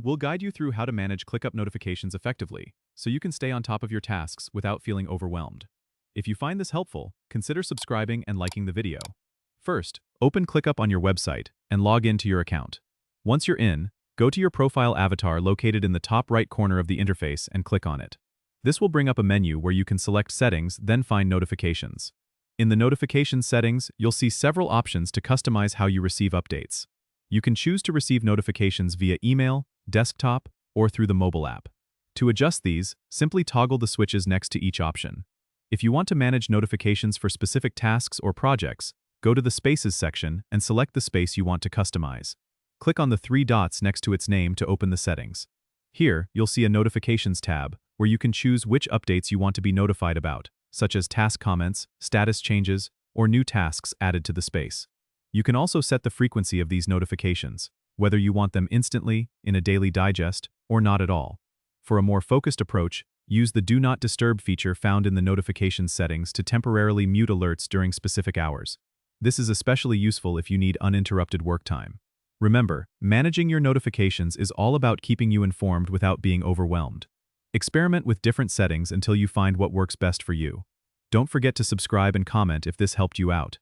we'll guide you through how to manage ClickUp notifications effectively, so you can stay on top of your tasks without feeling overwhelmed. If you find this helpful, consider subscribing and liking the video. First, open ClickUp on your website and log into your account. Once you're in, go to your profile avatar located in the top right corner of the interface and click on it. This will bring up a menu where you can select Settings, then find Notifications. In the Notifications settings, you'll see several options to customize how you receive updates. You can choose to receive notifications via email, desktop, or through the mobile app. To adjust these, simply toggle the switches next to each option. If you want to manage notifications for specific tasks or projects, go to the Spaces section and select the space you want to customize. Click on the three dots next to its name to open the settings. Here, you'll see a Notifications tab, where you can choose which updates you want to be notified about, such as task comments, status changes, or new tasks added to the space. You can also set the frequency of these notifications, whether you want them instantly, in a daily digest, or not at all. For a more focused approach, use the Do Not Disturb feature found in the notifications settings to temporarily mute alerts during specific hours. This is especially useful if you need uninterrupted work time. Remember, managing your notifications is all about keeping you informed without being overwhelmed. Experiment with different settings until you find what works best for you. Don't forget to subscribe and comment if this helped you out.